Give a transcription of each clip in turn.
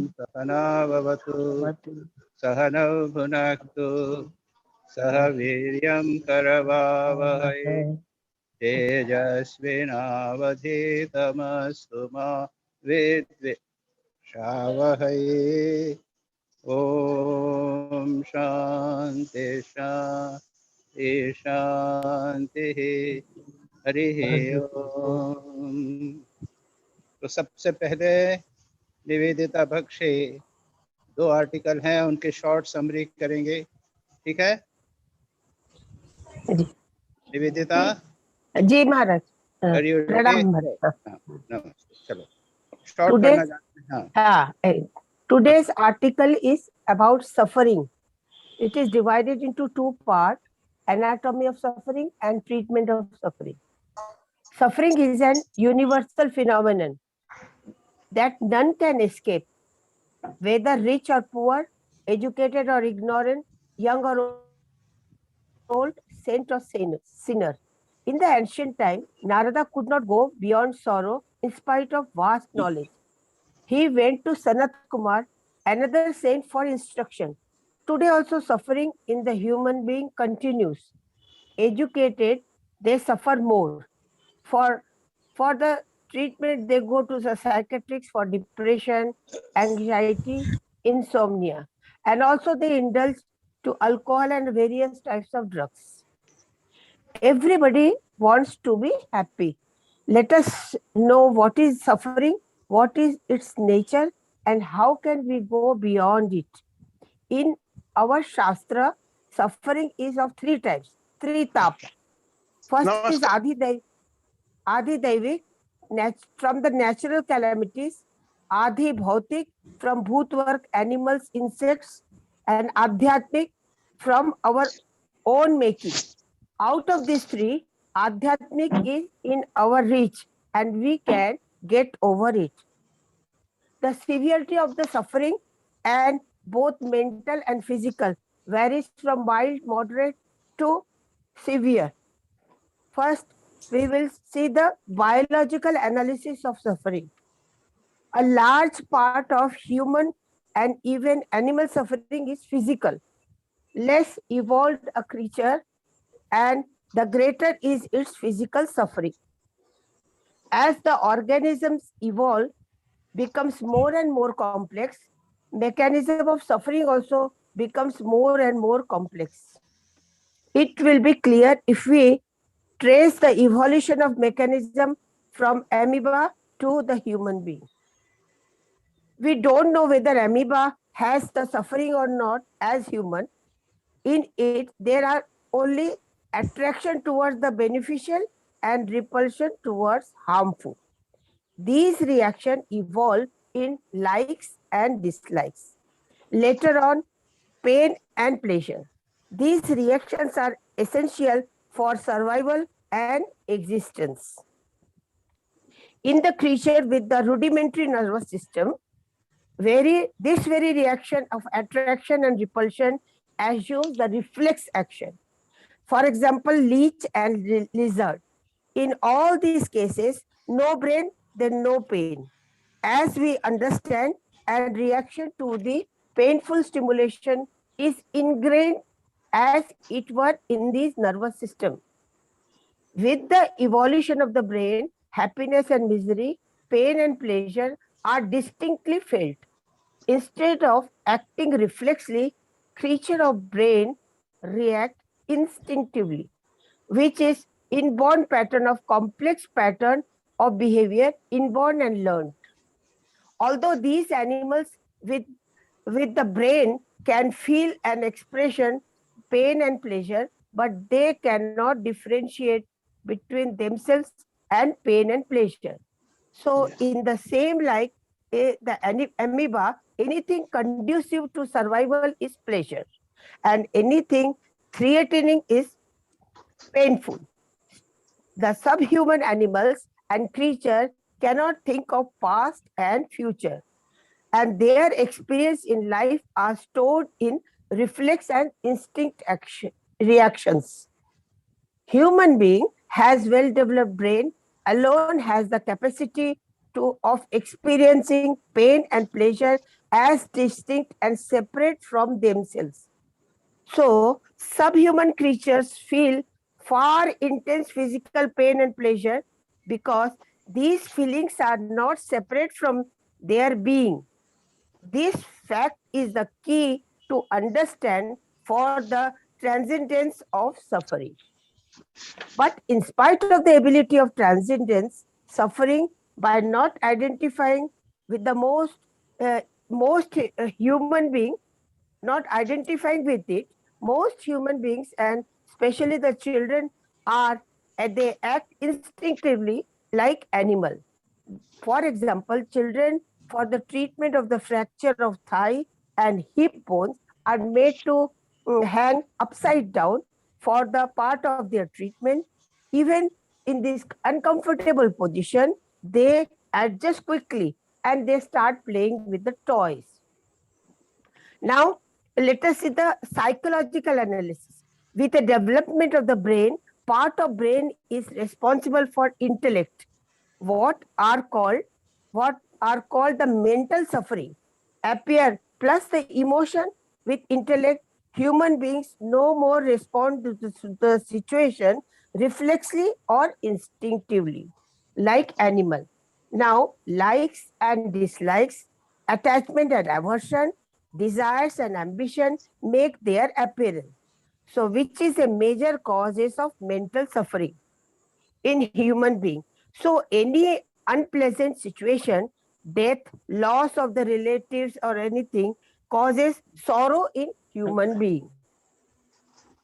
सहना भवतु सहनौ भुनक्तु सह वीर्यं करवावहै तेजस्विनावधीतमस्तु मा विद्विषावहै। ओम शांति शांति शांति। हरि ओम। तो सबसे पहले निवेदिता बख्शी 2 आर्टिकल हैं, उनके शॉर्ट समरी करेंगे, ठीक है? निवेदिता जी महाराज, प्रणाम महाराज। नमस्ते। चलो शॉर्ट करना जानते हैं। हाँ, today's article is about suffering. It is divided into 2 parts: anatomy of suffering and treatment of suffering. Suffering is an universal phenomenon that none can escape, whether rich or poor, educated or ignorant, young or old, saint or sinner. In the ancient time, Narada could not go beyond sorrow in spite of vast knowledge. He went to Sanat Kumar, another saint, for instruction. Today also suffering in the human being continues. Educated, they suffer more. For the treatment, they go to the psychiatrists for depression, anxiety, insomnia. And also they indulge to alcohol and various types of drugs. Everybody wants to be happy. Let us know what is suffering, what is its nature, and how can we go beyond it. In our Shastra, suffering is of 3 types, 3 tapas. First is Adi Daivik, from the natural calamities, Adi Bhautik, from bhutvark, animals, insects, and Adhyatmik, from our own making. Out of these 3, Adhyatmik is in our reach and we can get over it. The severity of the suffering, and both mental and physical, varies from mild, moderate to severe. First, we will see the biological analysis of suffering. A large part of human and even animal suffering is physical. Less evolved a creature, and the greater is its physical suffering. As the organisms evolve, becomes more and more complex, mechanism of suffering also becomes more and more complex. It will be clear if we trace the evolution of mechanism from amoeba to the human being. We don't know whether amoeba has the suffering or not as human. In it, there are only attraction towards the beneficial and repulsion towards harmful. These reactions evolve in likes and dislikes. Later on, pain and pleasure. These reactions are essential for survival and existence. In the creature with the rudimentary nervous system, this very reaction of attraction and repulsion assumes the reflex action. For example, leech and lizard. In all these cases, no brain, then no pain. As we understand, and reaction to the painful stimulation is ingrained as it were in this nervous system. With the evolution of the brain, happiness and misery, pain and pleasure are distinctly felt. Instead of acting reflexly, creature of brain react instinctively, which is inborn pattern of complex pattern of behavior, inborn and learned. Although these animals with the brain can feel an expression, pain and pleasure, but they cannot differentiate between themselves and pain and pleasure. So in the same like the amoeba, anything conducive to survival is pleasure, and anything threatening is painful. The subhuman animals and creatures cannot think of past and future, and their experience in life are stored in reflex and instinct reactions. Human being has well-developed brain, alone has the capacity of experiencing pain and pleasure as distinct and separate from themselves. So, subhuman creatures feel far intense physical pain and pleasure because these feelings are not separate from their being. This fact is the key to understand for the transcendence of suffering. But in spite of the ability of transcendence, suffering, by not identifying with the most human being, not identifying with it, most human beings and especially the children are they act instinctively like animal. For example, children for the treatment of the fracture of thigh and hip bones are made to hang upside down for the part of their treatment. Even in this uncomfortable position, they adjust quickly and they start playing with the toys. Now, let us see the psychological analysis. With the development of the brain, part of brain is responsible for intellect. What are called the mental suffering appear plus the emotion with intellect. Human beings no more respond to the situation reflexively or instinctively like animal. Now, likes and dislikes, attachment and aversion, desires and ambition make their appearance. So, which is a major causes of mental suffering in human being. So, any unpleasant situation, death, loss of the relatives or anything causes sorrow in human being.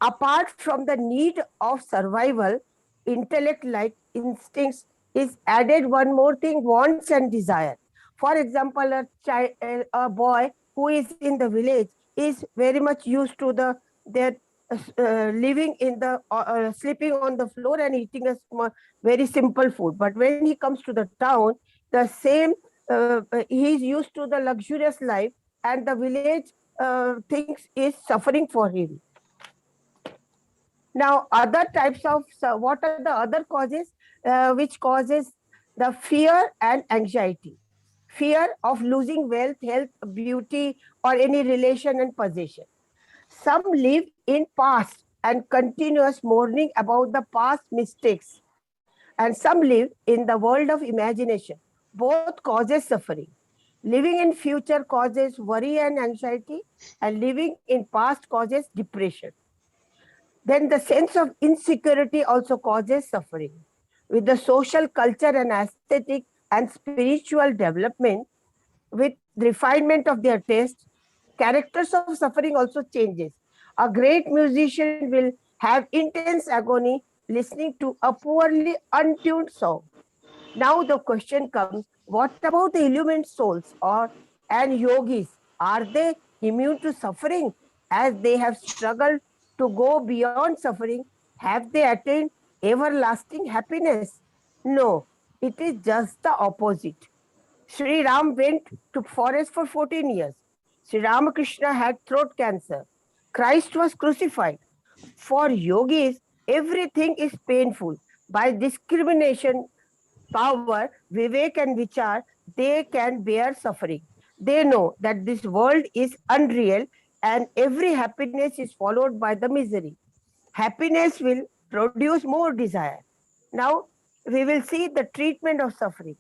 Apart from the need of survival, intellect like instincts is added one more thing, wants and desire. For example, a boy who is in the village is very much used to their living in the sleeping on the floor and eating a very simple food. But when he comes to the town, the same he is used to the luxurious life, and the village things is suffering for him. Now, other types of, so what are the other causes which causes the fear and anxiety? Fear of losing wealth, health, beauty, or any relation and possession. Some live in past and continuous mourning about the past mistakes, and some live in the world of imagination. Both causes suffering. Living in future causes worry and anxiety, and living in past causes depression. Then the sense of insecurity also causes suffering. With the social culture and aesthetic and spiritual development, with refinement of their taste, characters of suffering also changes. A great musician will have intense agony listening to a poorly untuned song. Now the question comes, what about the illumined souls or and yogis? Are they immune to suffering as they have struggled to go beyond suffering? Have they attained everlasting happiness? No, it is just the opposite. Sri Ram went to forest for 14 years. Sri Ramakrishna had throat cancer. Christ was crucified. For yogis, everything is painful. By discrimination, power, Vivek and Vichar, they can bear suffering. They know that this world is unreal and every happiness is followed by the misery. Happiness will produce more desire. Now, we will see the treatment of suffering.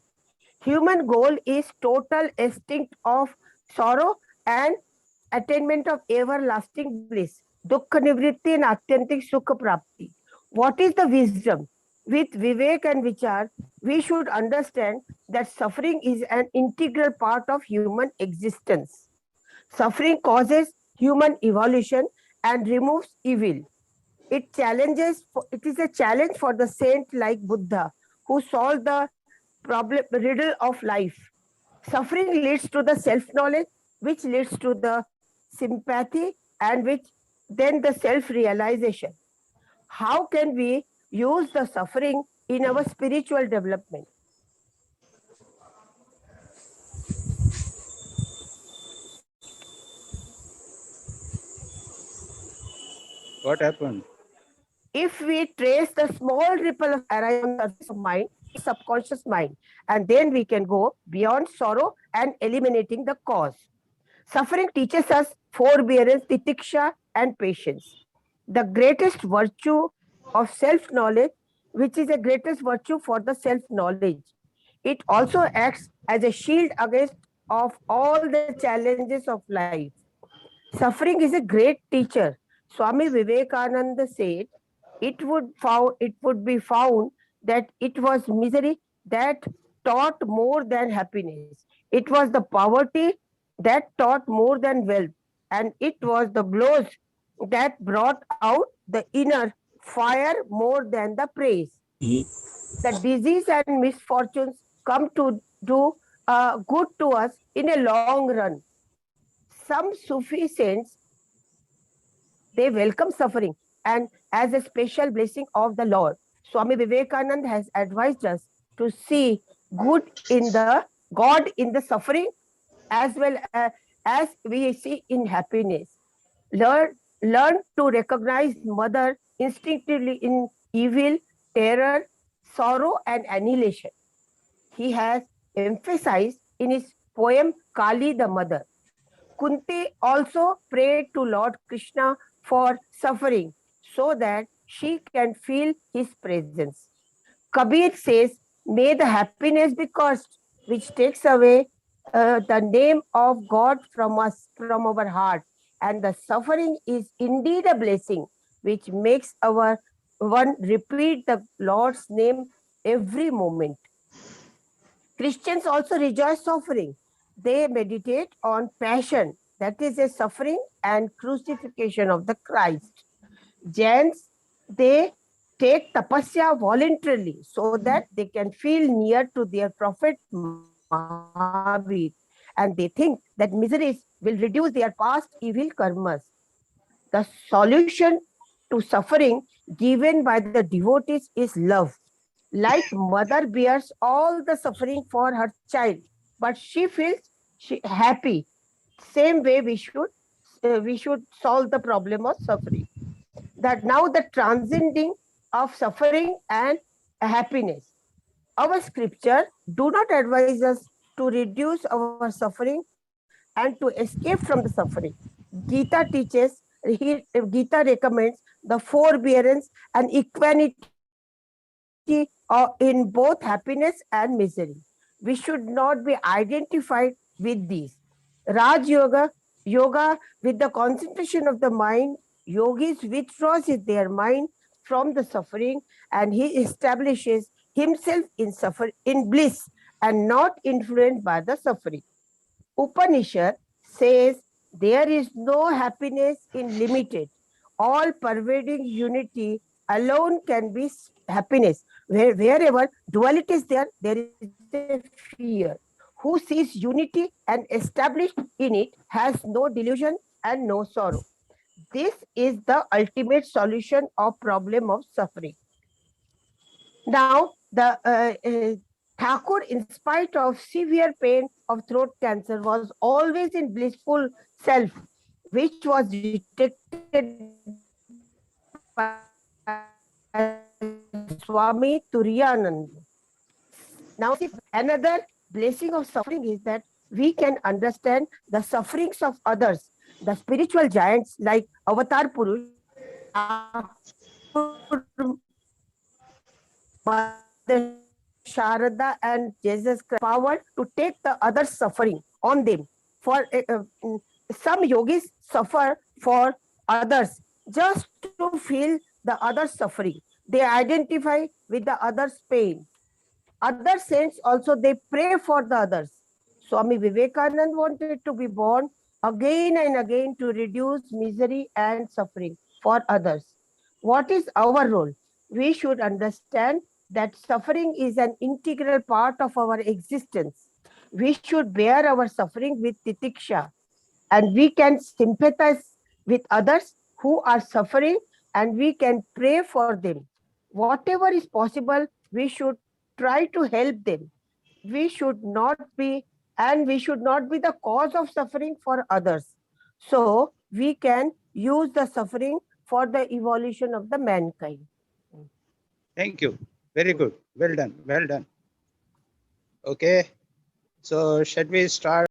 Human goal is total extinct of sorrow and attainment of everlasting bliss. Dukkha nivritti and atyantik sukha prapti. What is the wisdom? With Vivek and Vichar, we should understand that suffering is an integral part of human existence. Suffering causes human evolution and removes evil. It is a challenge for the saint like Buddha who solved the riddle of life. Suffering leads to the self-knowledge, which leads to the sympathy, and which then the self-realization. How can we use the suffering in our spiritual development? What happened? If we trace the small ripple of arise on the surface of mind, subconscious mind, and then we can go beyond sorrow and eliminating the cause. Suffering teaches us forbearance, titiksha, and patience. The greatest virtue of self-knowledge, which is the greatest virtue for the self-knowledge. It also acts as a shield against of all the challenges of life. Suffering is a great teacher. Swami Vivekananda said, it would be found that it was misery that taught more than happiness. It was the poverty that taught more than wealth, and it was the blows that brought out the inner fire more than the praise. The disease and misfortunes come to do good to us in a long run. Some Sufi saints, they welcome suffering and as a special blessing of the Lord. Swami Vivekananda has advised us to see good in the God in the suffering as well as we see in happiness. Learn to recognize mother instinctively in evil, terror, sorrow, and annihilation. He has emphasized in his poem Kali the Mother. Kunti also prayed to Lord Krishna for suffering so that she can feel his presence. Kabir says, may the happiness be cursed, which takes away the name of God from us, from our heart. And the suffering is indeed a blessing, which makes our one repeat the Lord's name every moment. Christians also rejoice suffering. They meditate on passion, that is a suffering and crucifixion of the Christ. Jains, they take tapasya voluntarily so that they can feel near to their prophet Mahavir, and they think that miseries will reduce their past evil karmas. The solution to suffering given by the devotees is love. Like mother bears all the suffering for her child, but she feels happy. Same way we should solve the problem of suffering. That now the transcending of suffering and happiness. Our scripture do not advise us to reduce our suffering and to escape from the suffering. Gita teaches, Gita recommends the forbearance and equanimity in both happiness and misery. We should not be identified with these. Raj Yoga with the concentration of the mind, yogis withdraws their mind from the suffering and he establishes himself in bliss and not influenced by the suffering. Upanishad says there is no happiness in limited, all pervading unity alone can be happiness. Wherever duality is there, there is a fear. Who sees unity and established in it has no delusion and no sorrow. This is the ultimate solution of problem of suffering. Now, the Thakur, in spite of severe pain of throat cancer, was always in blissful self, which was detected by Swami Turiyanand. Now, another blessing of suffering is that we can understand the sufferings of others. The spiritual giants like Avatar Purush, Mother Sharada, and Jesus Christ, power to take the other suffering on them. For some yogis suffer for others just to feel the other suffering. They identify with the other's pain. Other saints also, they pray for the others. Swami Vivekananda wanted to be born again and again to reduce misery and suffering for others. What is our role? We should understand that suffering is an integral part of our existence. We should bear our suffering with titiksha, and we can sympathize with others who are suffering and we can pray for them. Whatever is possible, we should try to help them. We should not be, and we should not be the cause of suffering for others. So we can use the suffering for the evolution of the mankind. Thank you. Very good. Well done. Well done. Okay. So, should we start?